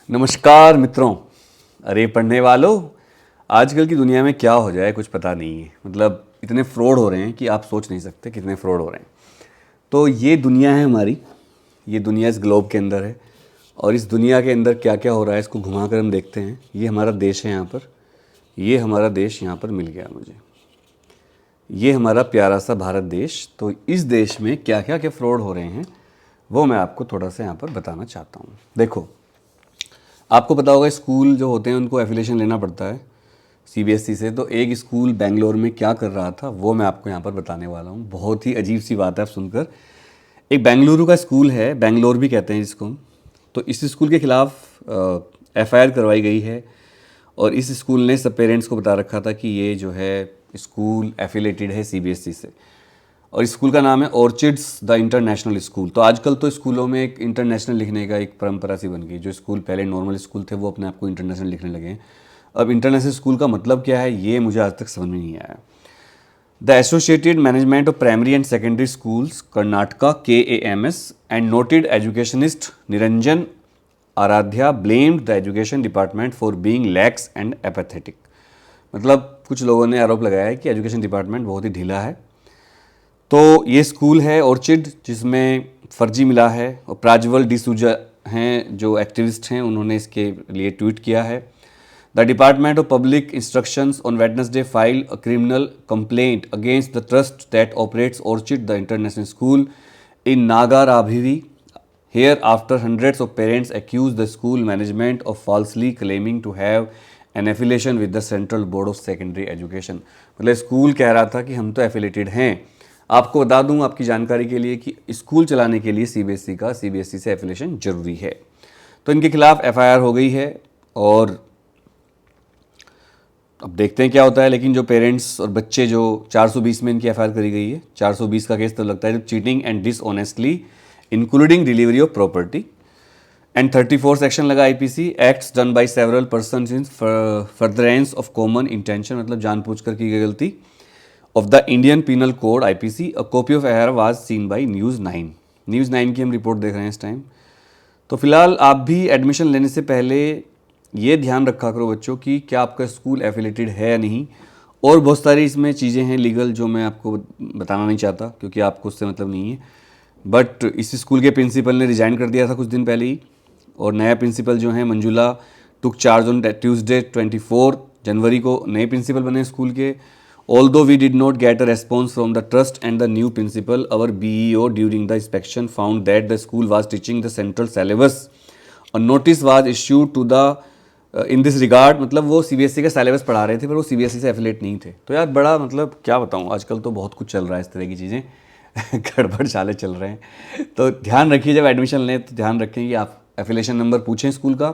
नमस्कार मित्रों। अरे पढ़ने वालों, आजकल की दुनिया में क्या हो जाए कुछ पता नहीं है। मतलब इतने फ्रॉड हो रहे हैं कि आप सोच नहीं सकते कितने फ्रॉड हो रहे हैं। तो ये दुनिया है हमारी, ये दुनिया इस ग्लोब के अंदर है और इस दुनिया के अंदर क्या क्या हो रहा है इसको घुमा कर हम देखते हैं। ये हमारा देश है, यहाँ पर ये हमारा देश यहाँ पर मिल गया मुझे, ये हमारा प्यारा सा भारत देश। तो इस देश में क्या क्या क्या फ्रॉड हो रहे हैं वो मैं आपको थोड़ा सा यहाँ पर बताना चाहता हूँ। देखो, आपको पता होगा स्कूल जो होते हैं उनको एफिलिएशन लेना पड़ता है सीबीएसई से। तो एक स्कूल बेंगलोर में क्या कर रहा था वो मैं आपको यहाँ पर बताने वाला हूँ। बहुत ही अजीब सी बात है आप सुनकर। एक बेंगलुरु का स्कूल है, बेंगलोर भी कहते हैं जिसको हम। तो इस स्कूल के खिलाफ एफआईआर करवाई गई है और इस स्कूल ने सब पेरेंट्स को बता रखा था कि ये जो है स्कूल एफिलेटेड है सीबीएसई से। और स्कूल का नाम है ऑर्चिड्स द इंटरनेशनल स्कूल। तो आजकल तो स्कूलों में एक इंटरनेशनल लिखने का एक परंपरा सी बन गई। जो स्कूल पहले नॉर्मल स्कूल थे वो अपने आप को इंटरनेशनल लिखने लगे हैं। अब इंटरनेशनल स्कूल का मतलब क्या है ये मुझे आज तक समझ में नहीं आया। The associated management of primary and secondary schools Karnataka KAMS and noted educationist Niranjan Aradhya blamed the education department for being lax and apathetic. मतलब कुछ लोगों ने आरोप लगाया है कि एजुकेशन डिपार्टमेंट बहुत ही ढीला है। तो ये स्कूल है ऑर्चिड जिसमें फर्जी मिला है और प्राज्वल डिसूजा हैं जो एक्टिविस्ट हैं, उन्होंने इसके लिए ट्वीट किया है। The department of public instructions on Wednesday file a criminal complaint against the trust that operates orchid the international school in Nagarabhavi here after hundreds of parents accuse the school management of falsely claiming to have an affiliation with the Central Board of Secondary Education। मतलब school कह रहा था कि हम तो affiliated हैं। आपको बता दूं आपकी जानकारी के लिए कि स्कूल चलाने के लिए सीबीएसई से एफिलिएशन जरूरी है। तो इनके खिलाफ एफआईआर हो गई है और अब देखते हैं क्या होता है। लेकिन जो पेरेंट्स और बच्चे जो 420 में इनकी एफआईआर करी गई है, 420 का केस तो लगता है जब cheating and dishonestly including delivery of property and 34 section लगा IPC acts done by several persons in furtherance of common intention, मतलब जानबूझकर की गई गलती of the Indian penal code IPC. A copy of FIR was seen by news 9 की हम report देख रहे हैं इस टाइम। तो फिलहाल आप भी एडमिशन लेने से पहले ये ध्यान रखा करो बच्चों कि क्या आपका स्कूल एफिलेटेड है या नहीं। और बहुत सारी इसमें चीज़ें हैं लीगल जो मैं आपको बताना नहीं चाहता क्योंकि आपको उससे मतलब नहीं है। बट इस स्कूल के प्रिंसिपल ने रिजाइन कर दिया था कुछ दिन पहले ही और नया प्रिंसिपल जो है मंजुला टुक चार्ज ऑन ट्यूसडे 24 जनवरी को नए प्रिंसिपल बने स्कूल के। Although we did not get a response from the trust and the new principal, our BEO during the inspection found that the school was teaching the central syllabus. A notice was issued to the in this regard। मतलब वो CBSE का syllabus पढ़ा रहे थे पर वो CBSE से affiliate नहीं थे। तो यार बड़ा मतलब क्या बताऊँ, आजकल तो बहुत कुछ चल रहा है इस तरह की चीज़ें गड़बड़ चाले चल रहे हैं। तो ध्यान रखिए जब एडमिशन लें तो ध्यान रखें कि आप एफिलेशन नंबर पूछें स्कूल का।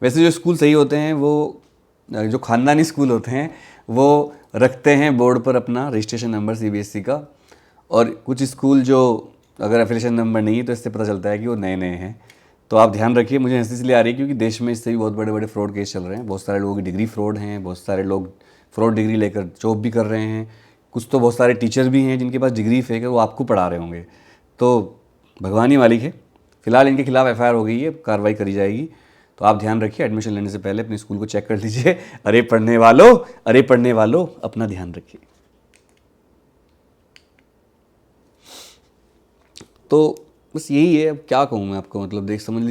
वैसे जो स्कूल सही होते हैं वो जो ख़ानदानी स्कूल होते हैं वो रखते हैं बोर्ड पर अपना रजिस्ट्रेशन नंबर सीबीएसई का। और कुछ स्कूल जो अगर एफिलिएशन नंबर नहीं है तो इससे पता चलता है कि वो नए नए हैं। तो आप ध्यान रखिए। मुझे हंसी इसलिए आ रही है क्योंकि देश में इससे भी बहुत बड़े बड़े फ्रॉड केस चल रहे हैं। बहुत सारे लोगों की डिग्री फ्रॉड हैं, बहुत सारे लोग फ्रॉड डिग्री लेकर जॉब भी कर रहे हैं। कुछ तो बहुत सारे टीचर भी हैं जिनके पास डिग्री फेक है, वो आपको पढ़ा रहे होंगे। तो भगवान ही मालिक है। फिलहाल इनके खिलाफ एफआईआर हो गई है, कार्रवाई करी जाएगी। तो आप ध्यान रखिए, एडमिशन लेने से पहले अपने स्कूल को चेक कर लीजिए। अरे पढ़ने वालों अपना ध्यान रखिए। तो बस यही है, अब क्या कहूँ मैं आपको, मतलब देख समझ लीजिए।